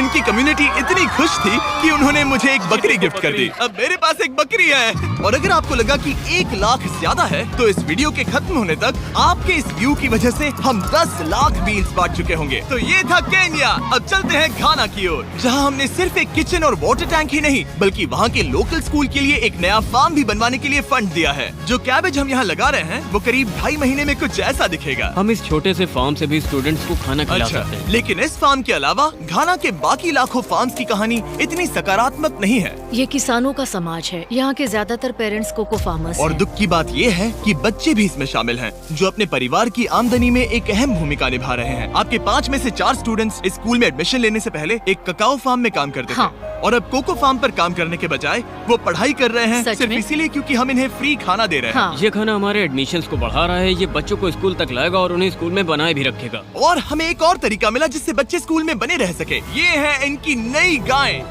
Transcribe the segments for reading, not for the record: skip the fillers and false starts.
इनकी कम्युनिटी इतनी खुश थी कि उन्होंने मुझे एक बकरी गिफ्ट कर दी। अब मेरे पास एक बकरी है। और अगर आपको लगा कि 1 लाख ज्यादा है, तो इस वीडियो के खत्म होने तक आपके इस व्यू की वजह से हम 10 लाख मील्स बांट चुके होंगे। तो ये था केन्या। अब चलते हैं घाना की ओर, जहाँ हमने सिर्फ एक किचन और वाटर टैंक ही नहीं, बल्कि वहाँ के लोकल स्कूल के लिए एक नया फार्म भी बनवाने के लिए फंड दिया है। जो कैबेज हम यहाँ लगा रहे हैं, वो करीब 2.5 महीने में कुछ ऐसा दिखेगा। हम इस छोटे से फार्म से भी स्टूडेंट्स को खाना खिला सकते हैं। लेकिन इस फार्म के अलावा घाना के बाकी लाखों फार्म्स की कहानी इतनी सकारात्मक नहीं है। ये किसानों का समाज है। यहाँ के ज्यादातर पेरेंट्स कोको फार्मर्स और हैं। दुख की बात ये है कि बच्चे भी इसमें शामिल हैं, जो अपने परिवार की आमदनी में एक अहम भूमिका निभा रहे हैं। आपके 5 में से 4 स्टूडेंट्स इस स्कूल में एडमिशन लेने से पहले एक ककाओ फार्म में काम करते थे, और अब कोको फार्म पर काम करने के बजाय वो पढ़ाई कर रहे हैं, सिर्फ इसीलिए क्योंकि हम इन्हें फ्री खाना दे रहे हैं। ये खाना हमारे एडमिशन्स को बढ़ा रहा है। ये बच्चों को स्कूल तक लाएगा और उन्हें स्कूल में बनाए भी रखेगा। और हमें एक और तरीका मिला जिससे बच्चे स्कूल में बने रह सके। ये है इनकी नई गायें।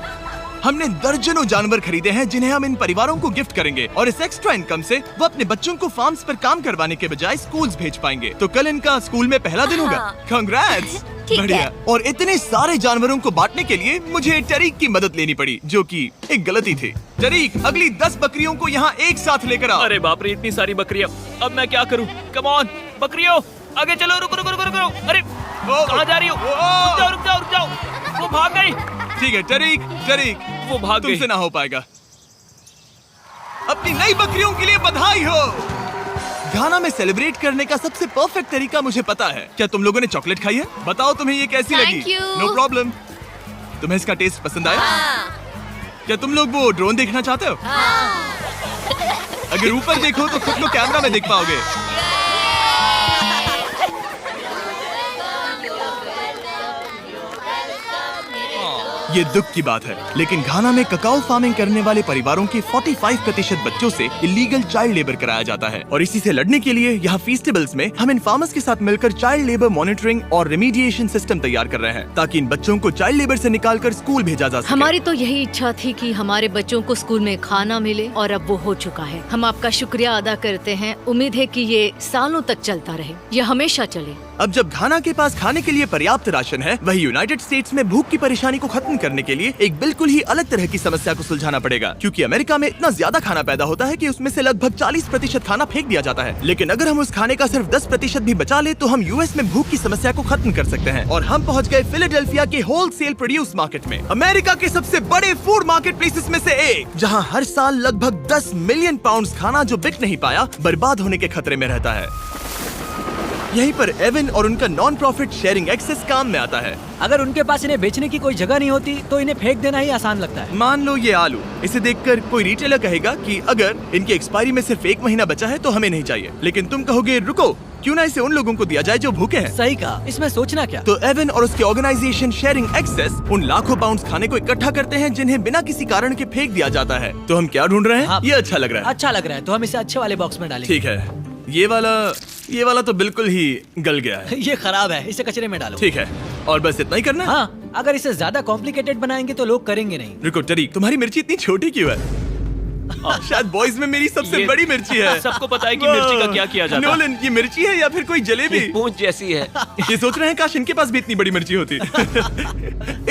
हमने दर्जनों जानवर खरीदे हैं जिन्हें हम इन परिवारों को गिफ्ट करेंगे, और इस एक्स्ट्रा इनकम से वो अपने बच्चों को फार्म्स पर काम करवाने के बजाय स्कूल्स भेज पाएंगे। तो कल इनका स्कूल में पहला दिन होगा। कांग्रेट्स। बढ़िया। और इतने सारे जानवरों को बांटने के लिए मुझे टरीक की मदद लेनी पड़ी, जो कि एक गलती थी। टरीक, अगली 10 बकरियों को यहाँ एक साथ लेकर आओ। अरे बाप रे, इतनी सारी बकरियाँ, अब मैं क्या करूँ? कम ऑन बकरियों, आगे चलो। रुको रुको रुको रुको। अरे कहाँ जा रही हो? रुक जाओ रुक जाओ रुक जाओ। वो भाग गई। ठीक है टरीक, टरीक वो भाग गई। तुमसे ना हो पाएगा। अपनी नई बकरियों के लिए बधाई हो। घाना में सेलिब्रेट करने का सबसे परफेक्ट तरीका मुझे पता है। क्या तुम लोगों ने चॉकलेट खाई है? बताओ तुम्हें ये कैसी लगी? No problem. तुम्हें इसका टेस्ट पसंद आया? क्या तुम लोग वो ड्रोन देखना चाहते हो? अगर ऊपर देखो तो खुद को कैमरा में देख पाओगे। ये दुख की बात है, लेकिन घाना में ककाओ फार्मिंग करने वाले परिवारों के 45% बच्चों से इलीगल चाइल्ड लेबर कराया जाता है। और इसी से लड़ने के लिए यहाँ फेस्टिवल्स में हम इन फार्मर्स के साथ मिलकर चाइल्ड लेबर मॉनिटरिंग और रेमीडिएशन सिस्टम तैयार कर रहे हैं, ताकि इन बच्चों को चाइल्ड लेबर से निकालकर स्कूल भेजा जा सके। हमारी तो यही इच्छा थी कि हमारे बच्चों को स्कूल में खाना मिले, और अब वो हो चुका है। हम आपका शुक्रिया अदा करते हैं। उम्मीद है कि ये सालों तक चलता रहे, ये हमेशा चले। अब जब घाना के पास खाने के लिए पर्याप्त राशन है, वही यूनाइटेड स्टेट्स में भूख की परेशानी को खत्म करने के लिए एक बिल्कुल ही अलग तरह की समस्या को सुलझाना पड़ेगा। क्योंकि अमेरिका में इतना ज्यादा खाना पैदा होता है कि उसमें से लगभग 40% खाना फेंक दिया जाता है। लेकिन अगर हम उस खाने का सिर्फ 10% भी बचा ले, तो हम यूएस में भूख की समस्या को खत्म कर सकते हैं। और हम पहुंच गए फिलाडेल्फिया के होलसेल प्रोड्यूस मार्केट में, अमेरिका के सबसे बड़े फूड मार्केट प्लेसेस में से एक, जहां हर साल लगभग 10 मिलियन पाउंड खाना जो बिक नहीं पाया, बर्बाद होने के खतरे में रहता है। यहीं पर एवन और उनका नॉन प्रॉफिट शेयरिंग एक्सेस काम में आता है। अगर उनके पास इन्हें बेचने की कोई जगह नहीं होती, तो इन्हें फेंक देना ही आसान लगता है। मान लो ये आलू, इसे देखकर कोई रिटेलर कहेगा कि अगर इनकी एक्सपायरी में सिर्फ 1 महीना बचा है तो हमें नहीं चाहिए। लेकिन तुम कहोगे रुको, क्यों ना इसे उन लोगों को दिया जाए जो भूखे हैं। सही कहा, इसमें सोचना क्या। तो एवन और उसके ऑर्गेनाइजेशन शेयरिंग एक्सेस उन लाखों पाउंड्स खाने को इकट्ठा करते हैं जिन्हें बिना किसी कारण के फेंक दिया जाता है। तो हम क्या ढूंढ रहे हैं? हाँ, ये अच्छा लग रहा है। अच्छा लग रहा है, तो हम इसे अच्छे वाले बॉक्स में डालेंगे। ठीक है, ये वाला तो बिल्कुल ही गल गया है। ये खराब है, इसे कचरे में डालो। ठीक है, और बस इतना ही करना है? हाँ, अगर इसे ज्यादा कॉम्प्लिकेटेड बनाएंगे तो लोग करेंगे नहीं। रुको टरीक, तुम्हारी मिर्ची इतनी छोटी क्यों है? शायद बॉयज में मेरी सबसे बड़ी मिर्ची है। सबको पता है कि मिर्ची का क्या किया जाता है। नोलन, ये मिर्ची है या फिर कोई जलेबी? पूंछ जैसी है। ये सोच रहे हैं काश इनके पास भी इतनी बड़ी मिर्ची होती।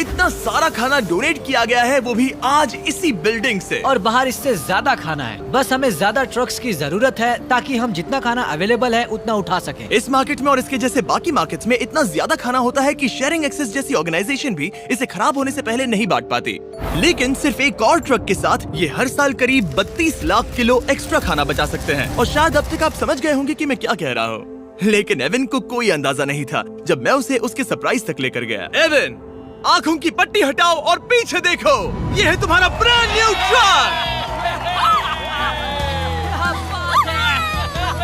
इतना सारा खाना डोनेट किया गया है, वो भी आज इसी बिल्डिंग से। और बाहर इससे ज्यादा खाना है। बस हमें ज्यादा ट्रक्स की जरूरत है, ताकि हम जितना खाना अवेलेबल है उतना उठा सके। इस मार्केट में और इसके जैसे बाकी मार्केट्स में इतना ज्यादा खाना होता है कि शेयरिंग एक्सेस जैसी ऑर्गेनाइजेशन भी इसे खराब होने से पहले नहीं बांट पाती। लेकिन सिर्फ एक और ट्रक के साथ ये हर साल करीब 32 लाख किलो एक्स्ट्रा खाना बचा सकते हैं। और शायद अब तक आप समझ गए होंगे कि मैं क्या कह रहा हूँ, लेकिन एवन को कोई अंदाजा नहीं था जब मैं उसे उसके सरप्राइज तक लेकर गया। एवन, आंखों की पट्टी हटाओ और पीछे देखो, ये है तुम्हारा ब्रांड न्यू ट्रक।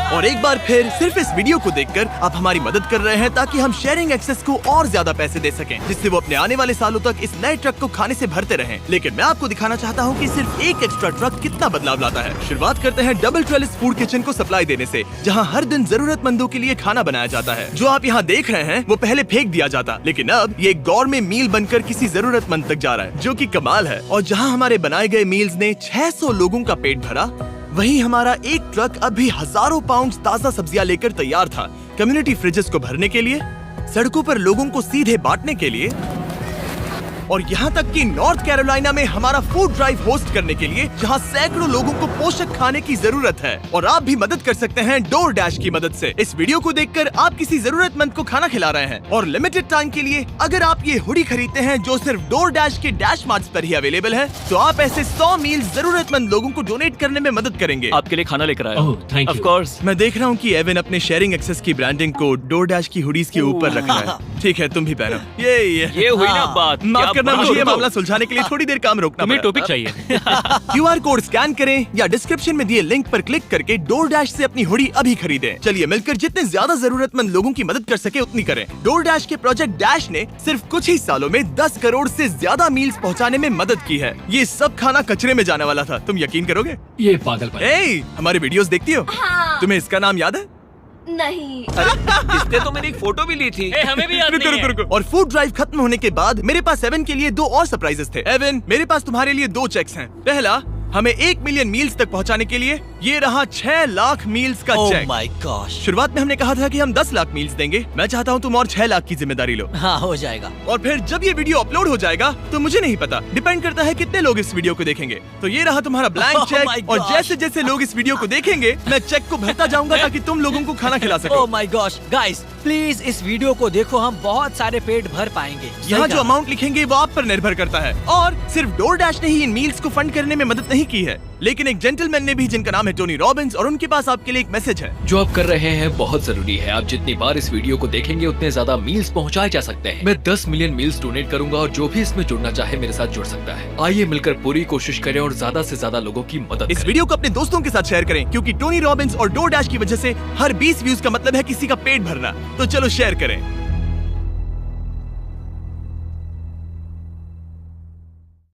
और एक बार फिर सिर्फ इस वीडियो को देखकर आप हमारी मदद कर रहे हैं, ताकि हम शेयरिंग एक्सेस को और ज्यादा पैसे दे सकें, जिससे वो अपने आने वाले सालों तक इस नए ट्रक को खाने से भरते रहें। लेकिन मैं आपको दिखाना चाहता हूँ कि सिर्फ एक एक्स्ट्रा ट्रक कितना बदलाव लाता है। शुरुआत करते हैं डबल ट्रेलिस फूड किचन को सप्लाई देने से, जहाँ हर दिन जरूरतमंदों के लिए खाना बनाया जाता है। जो आप यहाँ देख रहे हैं वो पहले फेंक दिया जाता, लेकिन अब ये गौरमेट मील बनकर किसी जरूरतमंद तक जा रहा है, जो कि कमाल है। और जहाँ हमारे बनाए गए मील्स ने 600 लोगों का पेट भरा, वहीं हमारा एक ट्रक अभी हजारों पाउंड ताजा सब्जियां लेकर तैयार था, कम्युनिटी फ्रिजेस को भरने के लिए, सड़कों पर लोगों को सीधे बांटने के लिए और यहाँ तक कि नॉर्थ कैरोलिना में हमारा फूड ड्राइव होस्ट करने के लिए, जहाँ सैकड़ों लोगों को पोषक खाने की जरूरत है। और आप भी मदद कर सकते हैं DoorDash की मदद से। इस वीडियो को देखकर आप किसी जरूरतमंद को खाना खिला रहे हैं और लिमिटेड टाइम के लिए अगर आप ये हुडी खरीदते हैं जो सिर्फ DoorDash के डैश मार्ट्स पर ही अवेलेबल है, तो आप ऐसे 100 मील जरूरतमंद लोगों को डोनेट करने में मदद करेंगे। आपके लिए खाना लेकर आया। ओह, thank you. Of course। मैं देख रहा हूँ कि एवन अपने शेयरिंग एक्सेस की ब्रांडिंग को DoorDash की हुडीज के ऊपर रख रहा है। ठीक है, तुम भी पहनो। ये हुई ना बात। माफ क्या करना, बात- मुझे ये मामला सुलझाने के लिए थोड़ी देर काम रोकना तुम्हें पड़ा। टॉपिक चाहिए। QR कोड स्कैन करें या डिस्क्रिप्शन में दिए लिंक पर क्लिक करके DoorDash से अपनी हुडी अभी खरीदें। चलिए मिलकर जितने ज्यादा जरूरतमंद लोगों की मदद कर सके उतनी करें। DoorDash के प्रोजेक्ट डैश ने सिर्फ कुछ ही सालों में 10 करोड़ से ज्यादा मील्स पहुंचाने में मदद की है। ये सब खाना कचरे में जाने वाला था, तुम यकीन करोगे? ये पागलपन। ए, हमारे वीडियोस देखती हो? हाँ। तुम्हें इसका नाम याद है? नहीं। इसने तो मेरी एक फोटो भी ली थी। हमें भी याद रुको, नहीं है। रुको, रुको। और फूड ड्राइव खत्म होने के बाद मेरे पास एवन के लिए 2 और सरप्राइजेस थे। एवन, मेरे पास तुम्हारे लिए 2 चेक्स हैं। पहला, हमें 1 मिलियन मील्स तक पहुंचाने के लिए ये रहा 6 लाख मील्स का ओह चेक। My gosh. शुरुआत में हमने कहा था कि हम 10 लाख मील्स देंगे। मैं चाहता हूँ तुम और 6 लाख की जिम्मेदारी लो। हाँ, हो जाएगा। और फिर जब ये वीडियो अपलोड हो जाएगा तो मुझे नहीं पता, डिपेंड करता है कितने लोग इस वीडियो को देखेंगे। तो ये रहा तुम्हारा ब्लैंक Oh my चेक, और gosh. जैसे जैसे लोग इस वीडियो को देखेंगे मैं चेक को भरता जाऊंगा ताकि तुम लोगों को खाना खिला सको। Oh my gosh, guys please इस वीडियो को देखो, हम बहुत सारे पेट भर पाएंगे। यहाँ सही जो कहा। अमाउंट लिखेंगे वो आप पर निर्भर करता है। और सिर्फ DoorDash ने ही इन मील्स को फंड करने में मदद नहीं की है, लेकिन एक जेंटलमैन ने भी, जिनका नाम है टोनी रॉबिन्स, और उनके पास आपके लिए एक मैसेज है। जो आप कर रहे हैं बहुत जरूरी है। आप जितनी बार इस वीडियो को देखेंगे उतने ज्यादा मील्स पहुंचाए जा सकते हैं। मैं 10 मिलियन मील्स डोनेट करूंगा और जो भी इसमें जुड़ना चाहे मेरे साथ जुड़ सकता है। आइए मिलकर पूरी कोशिश करें और ज्यादा से ज्यादा लोगों की मदद इस करें। वीडियो को अपने दोस्तों के साथ शेयर करें, क्योंकि टोनी रॉबिन्स और DoorDash की वजह से हर 20 व्यूज का मतलब है किसी का पेट भरना। तो चलो शेयर करें।